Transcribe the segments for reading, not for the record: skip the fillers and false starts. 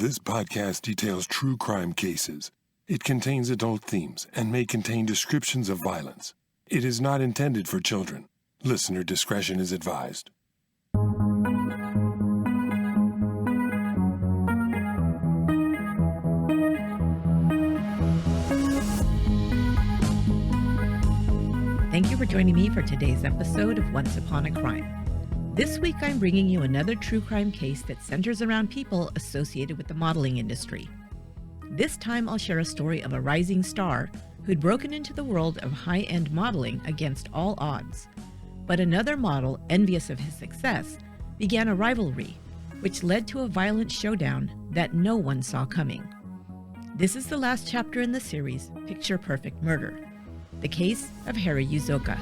This podcast details true crime cases. It contains adult themes and may contain descriptions of violence. It is not intended for children. Listener discretion is advised. Thank you for joining me for today's episode of Once Upon a Crime. This week I'm bringing you another true crime case that centers around people associated with the modeling industry. This time I'll share a story of a rising star who'd broken into the world of high-end modeling against all odds. But another model, envious of his success, began a rivalry, which led to a violent showdown that no one saw coming. This is the last chapter in the series, Picture Perfect Murder. The case of Harry Uzoka.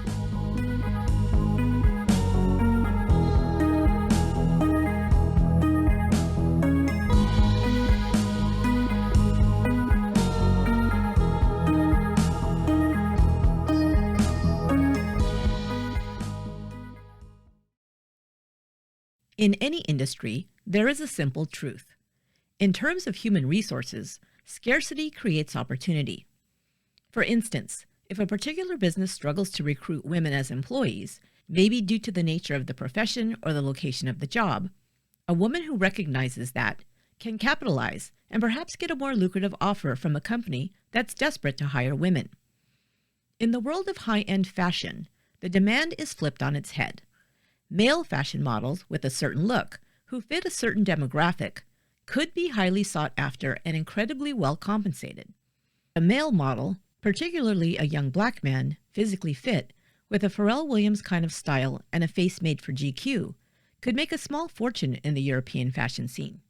In any industry, there is a simple truth. In terms of human resources, scarcity creates opportunity. For instance, if a particular business struggles to recruit women as employees, maybe due to the nature of the profession or the location of the job, a woman who recognizes that can capitalize and perhaps get a more lucrative offer from a company that's desperate to hire women. In the world of high-end fashion, the demand is flipped on its head. Male fashion models with a certain look, who fit a certain demographic, could be highly sought after and incredibly well compensated. A male model, particularly a young black man, physically fit, with a Pharrell Williams kind of style and a face made for GQ, could make a small fortune in the European fashion scene.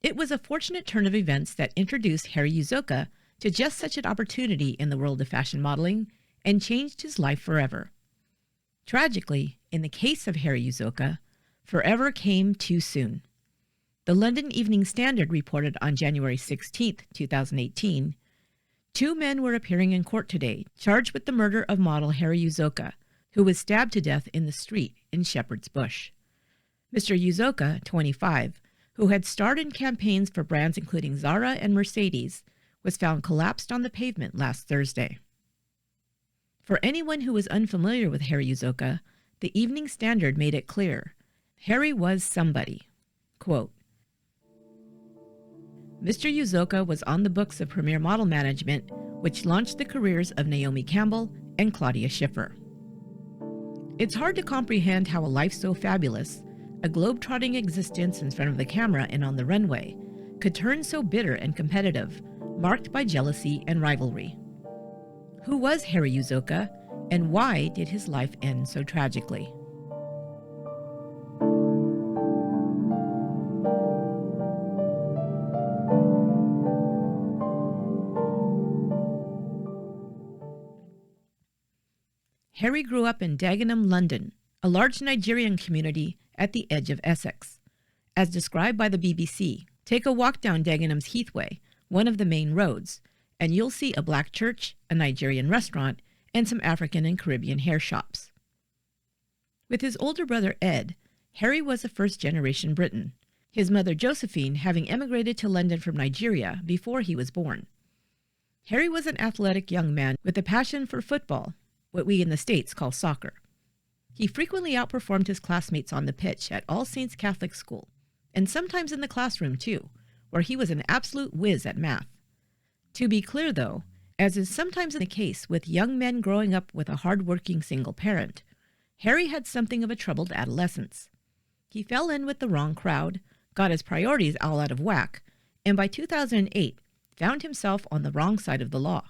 It was a fortunate turn of events that introduced Harry Uzoka to just such an opportunity in the world of fashion modeling and changed his life forever. Tragically, in the case of Harry Uzoka, forever came too soon. The London Evening Standard reported on January 16, 2018, 2 men were appearing in court today, charged with the murder of model Harry Uzoka, who was stabbed to death in the street in Shepherd's Bush. Mr. Uzoka, 25, who had starred in campaigns for brands including Zara and Mercedes, was found collapsed on the pavement last Thursday. For anyone who was unfamiliar with Harry Uzoka, the Evening Standard made it clear. Harry was somebody. Quote, Mr. Uzoka was on the books of Premier Model Management, which launched the careers of Naomi Campbell and Claudia Schiffer. It's hard to comprehend how a life so fabulous, a globe-trotting existence in front of the camera and on the runway, could turn so bitter and competitive, marked by jealousy and rivalry. Who was Harry Uzoka, and why did his life end so tragically? Harry grew up in Dagenham, London, a large Nigerian community at the edge of Essex. As described by the BBC, take a walk down Dagenham's Heathway, one of the main roads, and you'll see a black church, a Nigerian restaurant, and some African and Caribbean hair shops. With his older brother Ed, Harry was a first-generation Briton, his mother Josephine having emigrated to London from Nigeria before he was born. Harry was an athletic young man with a passion for football, what we in the States call soccer. He frequently outperformed his classmates on the pitch at All Saints Catholic School, and sometimes in the classroom too, where he was an absolute whiz at math. To be clear though, as is sometimes the case with young men growing up with a hard-working single parent, Harry had something of a troubled adolescence. He fell in with the wrong crowd, got his priorities all out of whack, and by 2008 found himself on the wrong side of the law.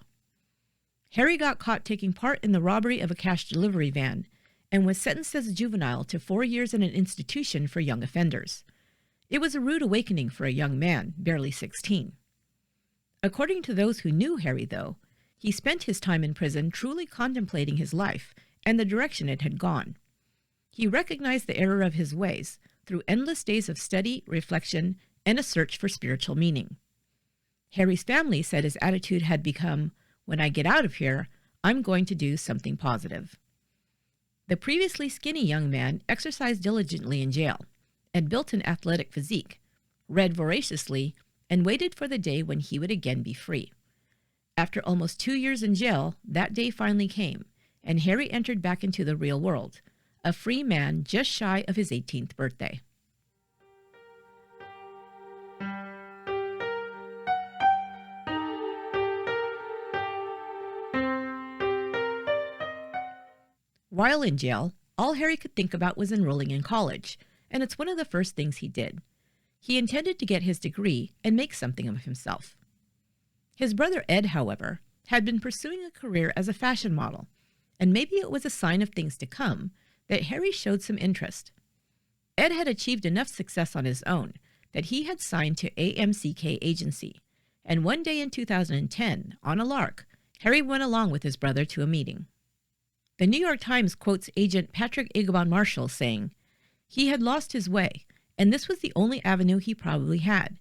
Harry got caught taking part in the robbery of a cash delivery van and was sentenced as a juvenile to 4 years in an institution for young offenders. It was a rude awakening for a young man, barely 16. According to those who knew Harry, though, he spent his time in prison truly contemplating his life and the direction it had gone. He recognized the error of his ways through endless days of study, reflection, and a search for spiritual meaning. Harry's family said his attitude had become, when I get out of here, I'm going to do something positive. The previously skinny young man exercised diligently in jail and built an athletic physique, read voraciously, and waited for the day when he would again be free. After almost 2 years in jail, that day finally came, and Harry entered back into the real world, a free man just shy of his 18th birthday. While in jail, all Harry could think about was enrolling in college, and it's one of the first things he did. He intended to get his degree and make something of himself. His brother Ed, however, had been pursuing a career as a fashion model, and maybe it was a sign of things to come that Harry showed some interest. Ed had achieved enough success on his own that he had signed to AMCK Agency, and one day in 2010, on a lark, Harry went along with his brother to a meeting. The New York Times quotes agent Patrick Igabon Marshall saying, "He had lost his way, and this was the only avenue he probably had.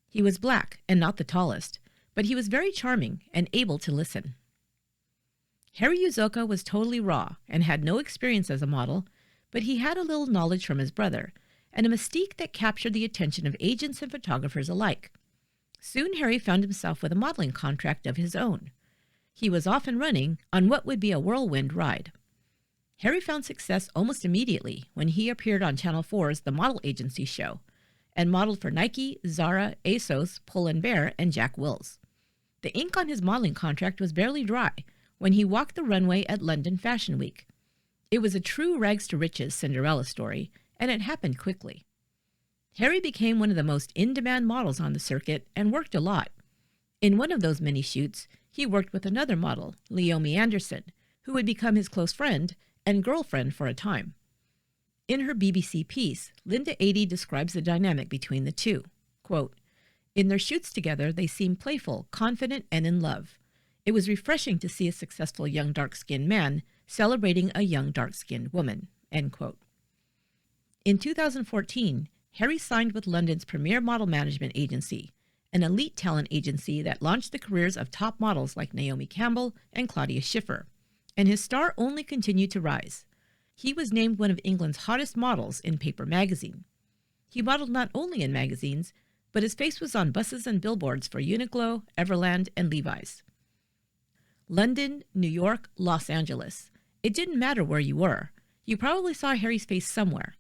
He was black and not the tallest, but he was very charming and able to listen." Harry Uzoka was totally raw and had no experience as a model, but he had a little knowledge from his brother and a mystique that captured the attention of agents and photographers alike. Soon Harry found himself with a modeling contract of his own. He was off and running on what would be a whirlwind ride. Harry found success almost immediately when he appeared on Channel 4's The Model Agency show and modeled for Nike, Zara, ASOS, Pull & Bear, and Jack Wills. The ink on his modeling contract was barely dry when he walked the runway at London Fashion Week. It was a true rags-to-riches Cinderella story, and it happened quickly. Harry became one of the most in-demand models on the circuit and worked a lot. In one of those mini shoots, he worked with another model, Leomi Anderson, who would become his close friend and girlfriend for a time. In her BBC piece, Linda Adey describes the dynamic between the two. Quote, "In their shoots together, they seemed playful, confident, and in love. It was refreshing to see a successful young dark-skinned man celebrating a young dark-skinned woman." End quote. In 2014, Harry signed with London's premier model management agency, an elite talent agency that launched the careers of top models like Naomi Campbell and Claudia Schiffer, and his star only continued to rise. He was named one of England's hottest models in Paper magazine. He modeled not only in magazines, but his face was on buses and billboards for Uniqlo, Everland, and Levi's. London, New York, Los Angeles. It didn't matter where you were. You probably saw Harry's face somewhere.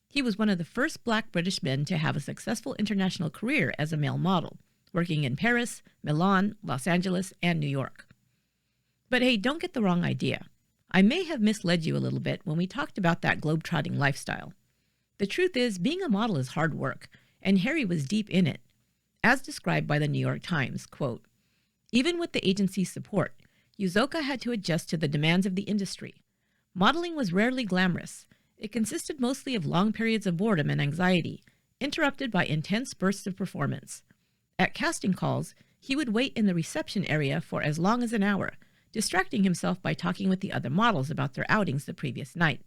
He was one of the first black British men to have a successful international career as a male model, working in Paris, Milan, Los Angeles, and New York. But hey, don't get the wrong idea. I may have misled you a little bit when we talked about that globe-trotting lifestyle. The truth is, being a model is hard work, and Harry was deep in it. As described by the New York Times, quote, "Even with the agency's support, Uzoka had to adjust to the demands of the industry. Modeling was rarely glamorous. It consisted mostly of long periods of boredom and anxiety, interrupted by intense bursts of performance. At casting calls, he would wait in the reception area for as long as an hour, distracting himself by talking with the other models about their outings the previous night.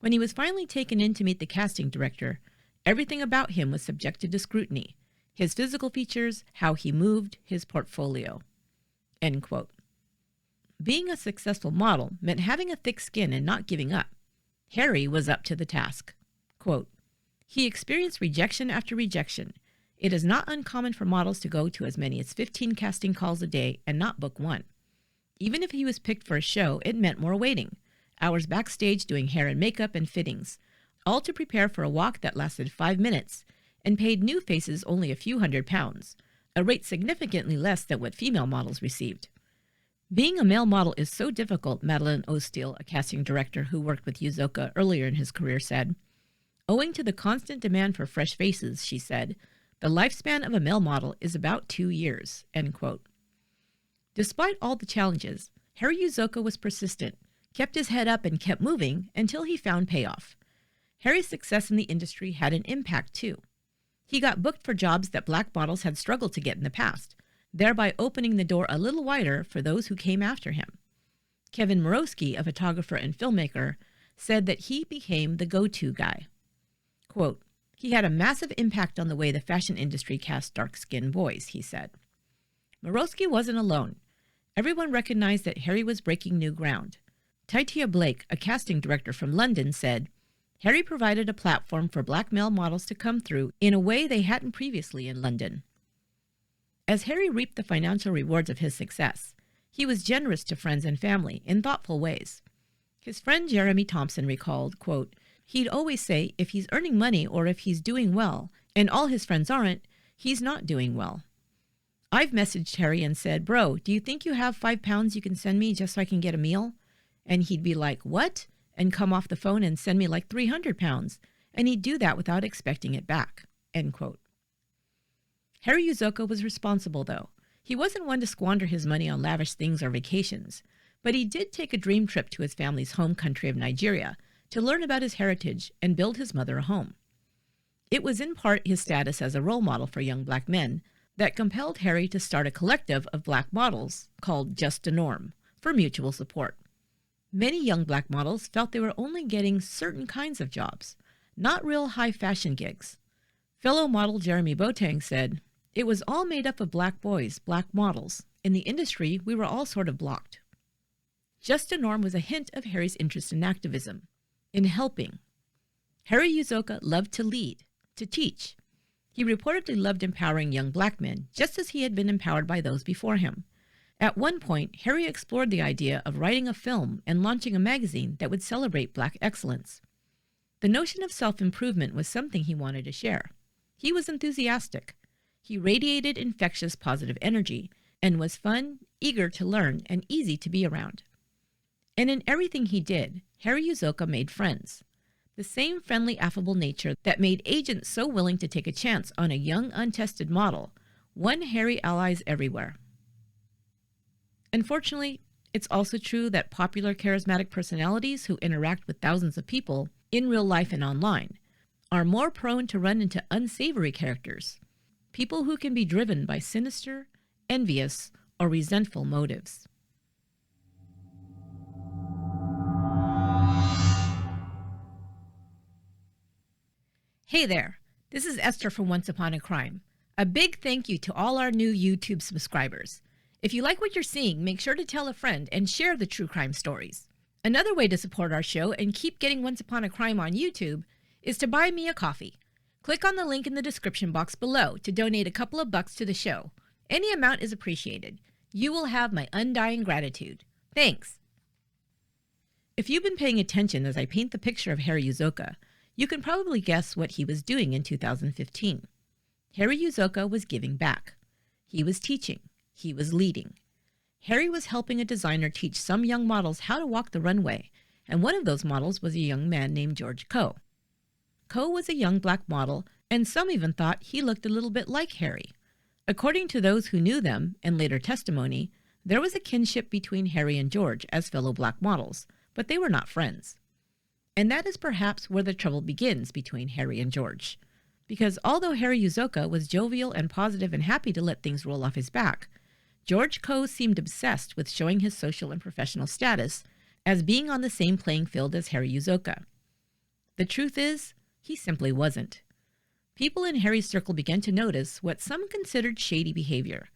When he was finally taken in to meet the casting director, everything about him was subjected to scrutiny: his physical features, how he moved, his portfolio." End quote. Being a successful model meant having a thick skin and not giving up. Harry was up to the task. Quote, "He experienced rejection after rejection. It is not uncommon for models to go to as many as 15 casting calls a day and not book one. Even if he was picked for a show, it meant more waiting, hours backstage doing hair and makeup and fittings, all to prepare for a walk that lasted 5 minutes and paid new faces only a few £100s, a rate significantly less than what female models received. Being a male model is so difficult," Madeline O'Steele, a casting director who worked with Uzoka earlier in his career, said. "Owing to the constant demand for fresh faces," she said, "the lifespan of a male model is about 2 years." End quote. Despite all the challenges, Harry Uzoka was persistent, kept his head up and kept moving until he found payoff. Harry's success in the industry had an impact too. He got booked for jobs that black models had struggled to get in the past, thereby opening the door a little wider for those who came after him. Kevin Morosky, a photographer and filmmaker, said that he became the go-to guy. Quote, "He had a massive impact on the way the fashion industry cast dark-skinned boys," he said. Morosky wasn't alone. Everyone recognized that Harry was breaking new ground. Taitia Blake, a casting director from London, said, "Harry provided a platform for black male models to come through in a way they hadn't previously in London." As Harry reaped the financial rewards of his success, he was generous to friends and family in thoughtful ways. His friend Jeremy Thompson recalled, quote, "He'd always say if he's earning money or if he's doing well, and all his friends aren't, he's not doing well. I've messaged Harry and said, 'Bro, do you think you have £5 you can send me just so I can get a meal?' And he'd be like, 'What?' and come off the phone and send me like £300, and he'd do that without expecting it back." End quote. Harry Uzoka was responsible, though. He wasn't one to squander his money on lavish things or vacations, but he did take a dream trip to his family's home country of Nigeria to learn about his heritage and build his mother a home. It was in part his status as a role model for young black men that compelled Harry to start a collective of black models called Just a Norm for mutual support. Many young black models felt they were only getting certain kinds of jobs, not real high fashion gigs. Fellow model Jeremy Boateng said, "It was all made up of black boys, black models. In the industry, we were all sort of blocked." Just a Norm was a hint of Harry's interest in activism, in helping. Harry Uzoka loved to lead, to teach. He reportedly loved empowering young black men, just as he had been empowered by those before him. At one point, Harry explored the idea of writing a film and launching a magazine that would celebrate black excellence. The notion of self-improvement was something he wanted to share. He was enthusiastic. He radiated infectious positive energy and was fun, eager to learn, and easy to be around. And in everything he did, Harry Uzoka made friends. The same friendly, affable nature that made agents so willing to take a chance on a young, untested model won Harry allies everywhere. Unfortunately, it's also true that popular charismatic personalities who interact with thousands of people in real life and online are more prone to run into unsavory characters, people who can be driven by sinister, envious, or resentful motives. Hey there, this is Esther from Once Upon a Crime. A big thank you to all our new YouTube subscribers. If you like what you're seeing, make sure to tell a friend and share the true crime stories. Another way to support our show and keep getting Once Upon a Crime on YouTube is to buy me a coffee. Click on the link in the description box below to donate a couple of bucks to the show. Any amount is appreciated. You will have my undying gratitude. Thanks. If you've been paying attention as I paint the picture of Harry Uzoka, you can probably guess what he was doing in 2015. Harry Uzoka was giving back. He was teaching. He was leading. Harry was helping a designer teach some young models how to walk the runway, and one of those models was a young man named George Coe. Coe was a young black model, and some even thought he looked a little bit like Harry. According to those who knew them, and later testimony, there was a kinship between Harry and George as fellow black models, but they were not friends. And that is perhaps where the trouble begins between Harry and George. Because although Harry Uzoka was jovial and positive and happy to let things roll off his back, George Coe seemed obsessed with showing his social and professional status as being on the same playing field as Harry Uzoka. The truth is, he simply wasn't. People in Harry's circle began to notice what some considered shady behavior.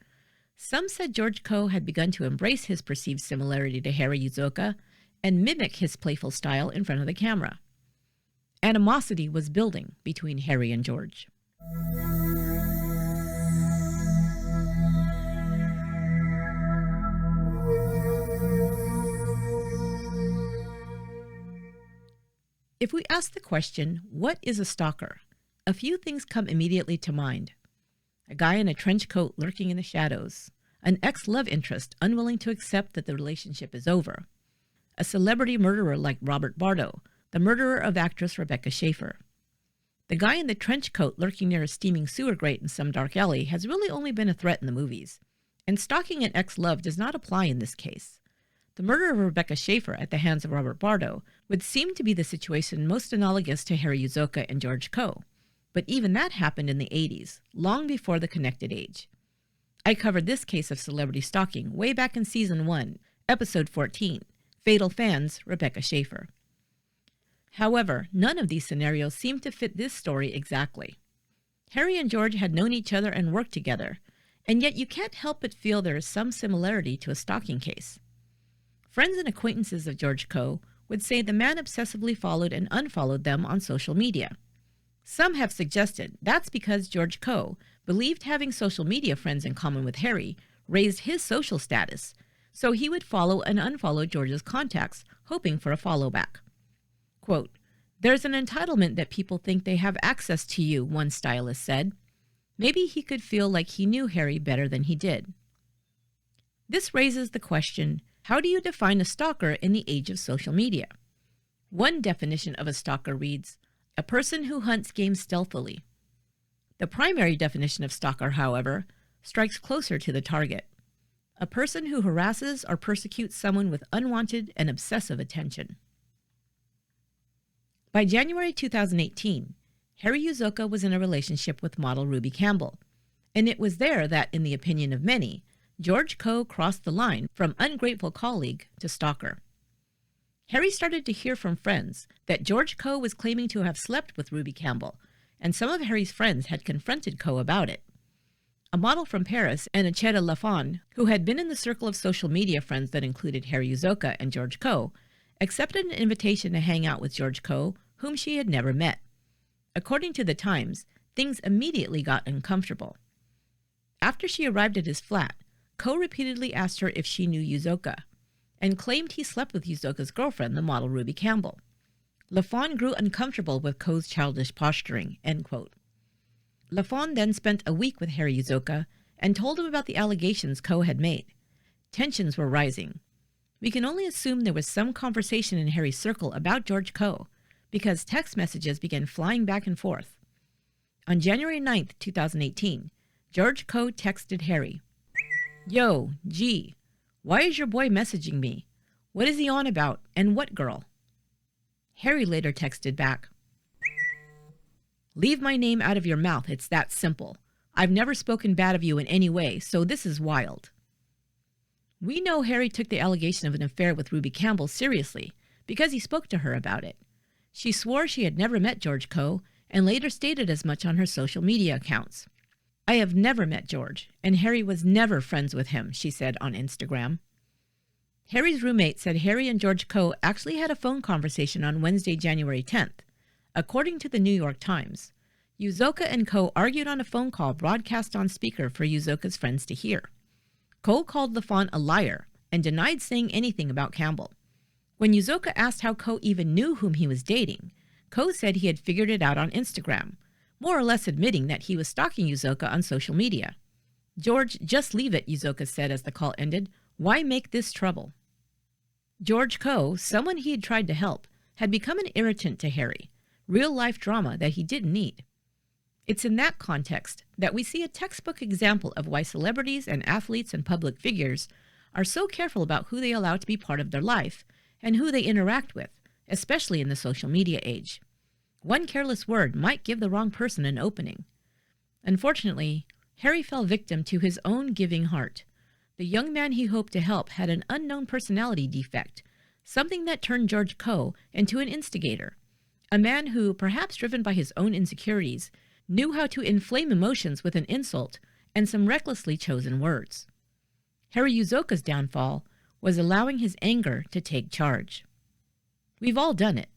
Some said George Coe had begun to embrace his perceived similarity to Harry Uzoka and mimic his playful style in front of the camera. Animosity was building between Harry and George. If we ask the question, what is a stalker? A few things come immediately to mind. A guy in a trench coat lurking in the shadows. An ex-love interest unwilling to accept that the relationship is over. A celebrity murderer like Robert Bardo, the murderer of actress Rebecca Schaeffer. The guy in the trench coat lurking near a steaming sewer grate in some dark alley has really only been a threat in the movies, and stalking an ex-love does not apply in this case. The murder of Rebecca Schaeffer at the hands of Robert Bardo would seem to be the situation most analogous to Harry Uzoka and George Coe, but even that happened in the 80s, long before the connected age. I covered this case of celebrity stalking way back in Season 1, Episode 14, Fatal Fans, Rebecca Schaeffer. However, none of these scenarios seem to fit this story exactly. Harry and George had known each other and worked together, and yet you can't help but feel there is some similarity to a stalking case. Friends and acquaintances of George Coe would say the man obsessively followed and unfollowed them on social media. Some have suggested that's because George Coe believed having social media friends in common with Harry raised his social status, so he would follow and unfollow George's contacts, hoping for a follow back. Quote, "There's an entitlement that people think they have access to you," one stylist said. Maybe he could feel like he knew Harry better than he did. This raises the question, how do you define a stalker in the age of social media? One definition of a stalker reads, a person who hunts game stealthily. The primary definition of stalker, however, strikes closer to the target. A person who harasses or persecutes someone with unwanted and obsessive attention. By January 2018, Harry Uzoka was in a relationship with model Ruby Campbell, and it was there that, in the opinion of many, George Coe crossed the line from ungrateful colleague to stalker. Harry started to hear from friends that George Coe was claiming to have slept with Ruby Campbell, and some of Harry's friends had confronted Coe about it. A model from Paris, Anacheta Lafon, who had been in the circle of social media friends that included Harry Uzoka and George Coe, accepted an invitation to hang out with George Coe, whom she had never met. According to the Times, things immediately got uncomfortable. After she arrived at his flat, Coe repeatedly asked her if she knew Uzoka, and claimed he slept with Uzoka's girlfriend, the model Ruby Campbell. Lafon grew uncomfortable with Coe's childish posturing, end quote. Lafon then spent a week with Harry Uzoka and told him about the allegations Coe had made. Tensions were rising. We can only assume there was some conversation in Harry's circle about George Coe, because text messages began flying back and forth. On January 9th, 2018, George Coe texted Harry, "Yo, G, why is your boy messaging me? What is he on about, and what girl?" Harry later texted back, "Leave my name out of your mouth, it's that simple. I've never spoken bad of you in any way, so this is wild." We know Harry took the allegation of an affair with Ruby Campbell seriously because he spoke to her about it. She swore she had never met George Coe and later stated as much on her social media accounts. "I have never met George, and Harry was never friends with him," she said on Instagram. Harry's roommate said Harry and George Coe actually had a phone conversation on Wednesday, January 10th. According to the New York Times, Uzoka and Coe argued on a phone call broadcast on speaker for Uzoka's friends to hear. Coe called Lafon a liar and denied saying anything about Campbell. When Uzoka asked how Coe even knew whom he was dating, Coe said he had figured it out on Instagram, more or less admitting that he was stalking Uzoka on social media. "George, just leave it," Uzoka said as the call ended. "Why make this trouble?" George Coe, someone he had tried to help, had become an irritant to Harry, real-life drama that he didn't need. It's in that context that we see a textbook example of why celebrities and athletes and public figures are so careful about who they allow to be part of their life and who they interact with, especially in the social media age. One careless word might give the wrong person an opening. Unfortunately, Harry fell victim to his own giving heart. The young man he hoped to help had an unknown personality defect, something that turned George Coe into an instigator, a man who, perhaps driven by his own insecurities, knew how to inflame emotions with an insult and some recklessly chosen words. Harry Uzoka's downfall was allowing his anger to take charge. We've all done it.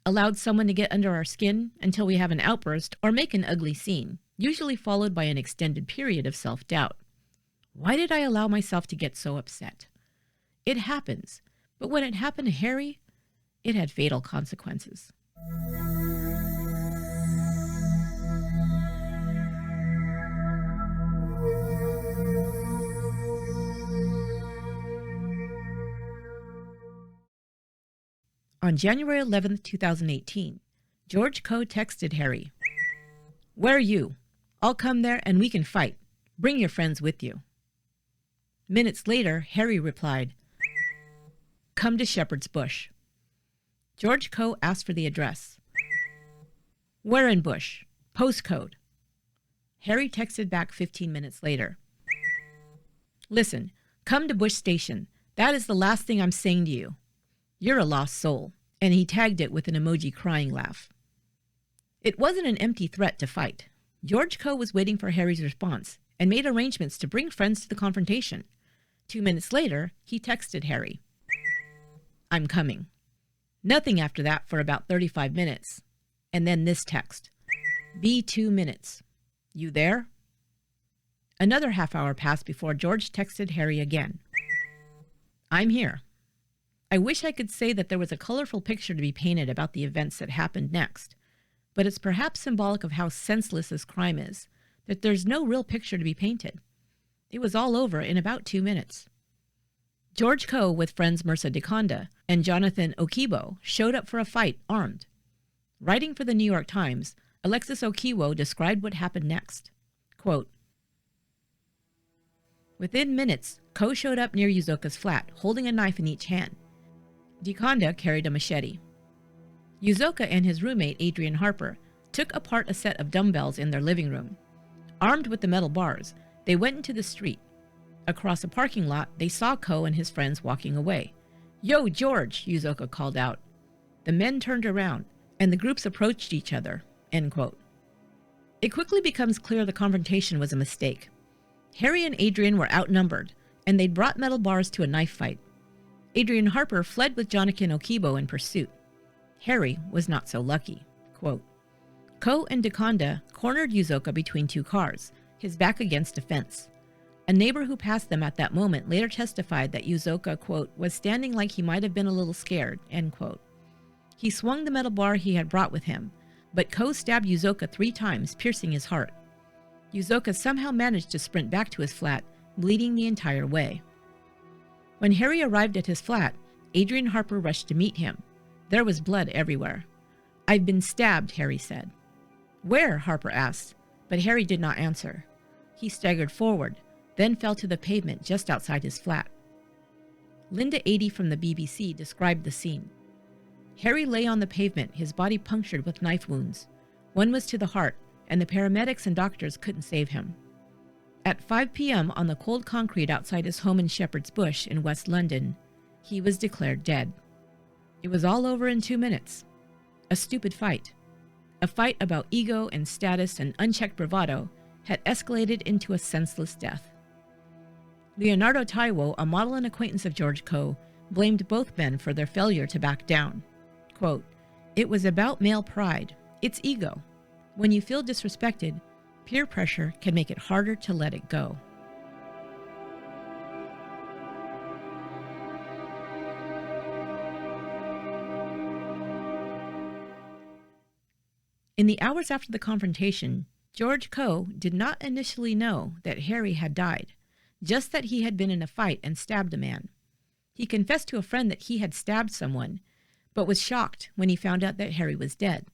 Allowed someone to get under our skin until we have an outburst or make an ugly scene, usually followed by an extended period of self-doubt. Why did I allow myself to get so upset? It happens, but when it happened to Harry, it had fatal consequences. On January 11, 2018, George Coe texted Harry, "Where are you? I'll come there and we can fight. Bring your friends with you." Minutes later, Harry replied, "Come to Shepherd's Bush." George Coe asked for the address. "Where in Bush? Postcode." Harry texted back 15 minutes later, "Listen, come to Bush Station. That is the last thing I'm saying to you. You're a lost soul." And he tagged it with an emoji crying laugh. It wasn't an empty threat to fight. George Coe was waiting for Harry's response and made arrangements to bring friends to the confrontation. 2 minutes later, he texted Harry, "I'm coming." Nothing after that for about 35 minutes. And then this text, Be 2 minutes. You there? Another half hour passed before George texted Harry again. I'm here. I wish I could say that there was a colorful picture to be painted about the events that happened next, but it's perhaps symbolic of how senseless this crime is, that there's no real picture to be painted. It was all over in about 2 minutes. George Coe, with friends Mersa Dekonda and Jonathan Okibo, showed up for a fight armed. Writing for the New York Times, Alexis Okiwo described what happened next. Quote, within minutes, Coe showed up near Uzoka's flat, holding a knife in each hand. Dekonda carried a machete. Uzoka and his roommate, Adrian Harper, took apart a set of dumbbells in their living room. Armed with the metal bars, they went into the street. Across a parking lot, they saw Coe and his friends walking away. Yo, George, Uzoka called out. The men turned around, and the groups approached each other. End quote. It quickly becomes clear the confrontation was a mistake. Harry and Adrian were outnumbered, and they'd brought metal bars to a knife fight. Adrian Harper fled with Jonathan Okibo in pursuit. Harry was not so lucky. Quote, Coe and Dekonda cornered Uzoka between two cars, his back against a fence. A neighbor who passed them at that moment later testified that Uzoka, quote, was standing like he might have been a little scared, end quote. He swung the metal bar he had brought with him, but Coe stabbed Uzoka 3 times, piercing his heart. Uzoka somehow managed to sprint back to his flat, bleeding the entire way. When Harry arrived at his flat, Adrian Harper rushed to meet him. There was blood everywhere. I've been stabbed, Harry said. Where? Harper asked, but Harry did not answer. He staggered forward, then fell to the pavement just outside his flat. Linda Adey from the BBC described the scene. Harry lay on the pavement, his body punctured with knife wounds. One was to the heart, and the paramedics and doctors couldn't save him. At 5 p.m. on the cold concrete outside his home in Shepherd's Bush in West London, he was declared dead. It was all over in 2 minutes. A stupid fight. A fight about ego and status and unchecked bravado had escalated into a senseless death. Leonardo Taiwo, a model and acquaintance of George Coe, blamed both men for their failure to back down. Quote, it was about male pride. It's ego. When you feel disrespected, peer pressure can make it harder to let it go. In the hours after the confrontation, George Coe did not initially know that Harry had died, just that he had been in a fight and stabbed a man. He confessed to a friend that he had stabbed someone, but was shocked when he found out that Harry was dead.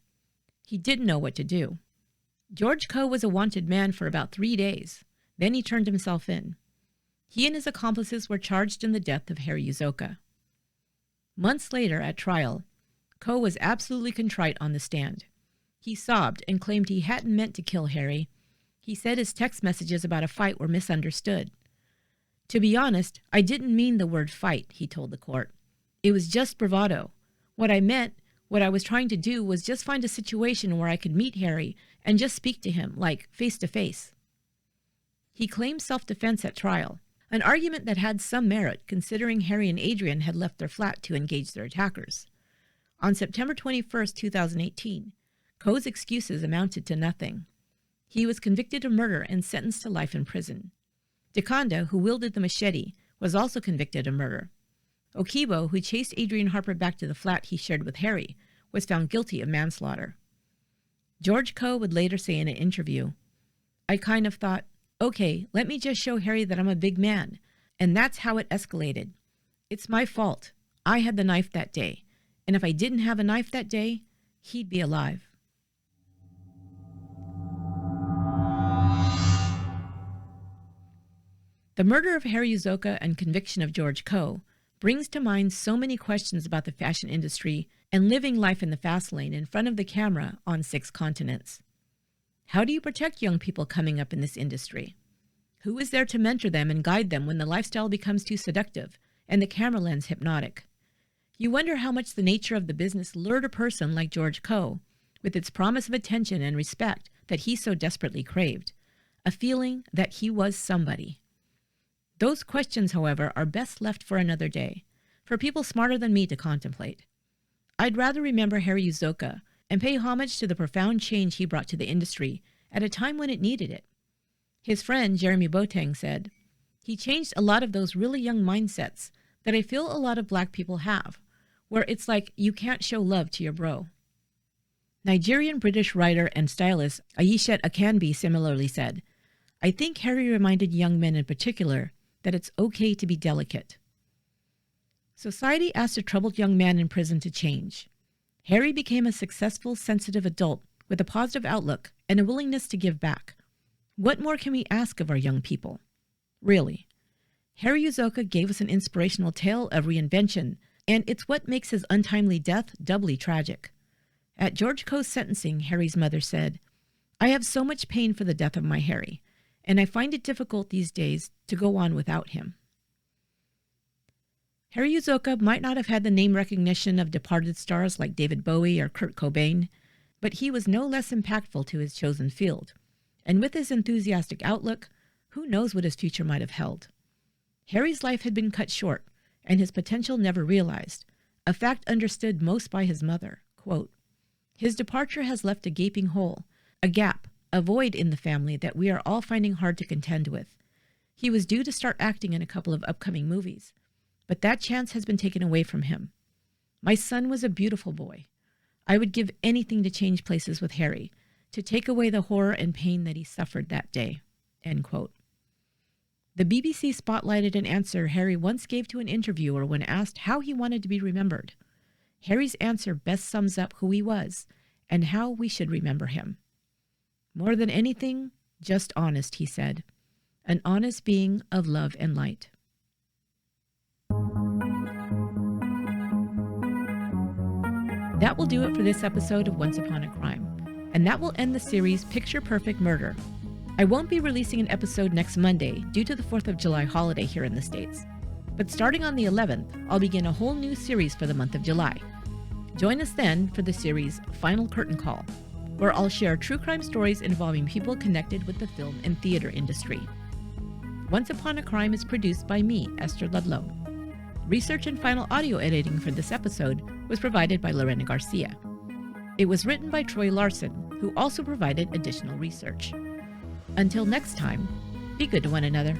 He didn't know what to do. George Coe was a wanted man for about 3 days. Then he turned himself in. He and his accomplices were charged in the death of Harry Uzoka. Months later at trial, Coe was absolutely contrite on the stand. He sobbed and claimed he hadn't meant to kill Harry. He said his text messages about a fight were misunderstood. To be honest, I didn't mean the word fight, he told the court. It was just bravado. What I was trying to do was just find a situation where I could meet Harry and just speak to him, like face to face. He claimed self-defense at trial, an argument that had some merit considering Harry and Adrian had left their flat to engage their attackers. On September 21, 2018, Coe's excuses amounted to nothing. He was convicted of murder and sentenced to life in prison. Dekonda, who wielded the machete, was also convicted of murder. Okibo, who chased Adrian Harper back to the flat he shared with Harry, was found guilty of manslaughter. George Coe would later say in an interview, I kind of thought, okay, let me just show Harry that I'm a big man, and that's how it escalated. It's my fault. I had the knife that day, and if I didn't have a knife that day, he'd be alive. The murder of Harry Uzoka and conviction of George Coe brings to mind so many questions about the fashion industry and living life in the fast lane in front of the camera on 6 continents. How do you protect young people coming up in this industry? Who is there to mentor them and guide them when the lifestyle becomes too seductive and the camera lens hypnotic? You wonder how much the nature of the business lured a person like George Coe, with its promise of attention and respect that he so desperately craved, a feeling that he was somebody. Those questions, however, are best left for another day, for people smarter than me to contemplate. I'd rather remember Harry Uzoka and pay homage to the profound change he brought to the industry at a time when it needed it. His friend Jeremy Boateng said, "He changed a lot of those really young mindsets that I feel a lot of Black people have, where it's like you can't show love to your bro." Nigerian-British writer and stylist Aishat Akanbi similarly said, "I think Harry reminded young men in particular that it's okay to be delicate." Society asked a troubled young man in prison to change. Harry became a successful, sensitive adult with a positive outlook and a willingness to give back. What more can we ask of our young people? Really. Harry Uzoka gave us an inspirational tale of reinvention, and it's what makes his untimely death doubly tragic. At George Coe's sentencing, Harry's mother said, "I have so much pain for the death of my Harry, and I find it difficult these days to go on without him." Harry Uzoka might not have had the name recognition of departed stars like David Bowie or Kurt Cobain, but he was no less impactful to his chosen field. And with his enthusiastic outlook, who knows what his future might have held. Harry's life had been cut short, and his potential never realized, a fact understood most by his mother. Quote, "His departure has left a gaping hole, a gap, a void in the family that we are all finding hard to contend with. He was due to start acting in a couple of upcoming movies, but that chance has been taken away from him. My son was a beautiful boy. I would give anything to change places with Harry, to take away the horror and pain that he suffered that day." End quote. The BBC spotlighted an answer Harry once gave to an interviewer when asked how he wanted to be remembered. Harry's answer best sums up who he was and how we should remember him. "More than anything, just honest," he said. "An honest being of love and light." That will do it for this episode of Once Upon a Crime, and that will end the series Picture Perfect Murder. I won't be releasing an episode next Monday due to the 4th of July holiday here in the States. But starting on the 11th, I'll begin a whole new series for the month of July. Join us then for the series Final Curtain Call, where I'll share true crime stories involving people connected with the film and theater industry. Once Upon a Crime is produced by me, Esther Ludlow. Research and final audio editing for this episode was provided by Lorena Garcia. It was written by Troy Larson, who also provided additional research. Until next time, be good to one another.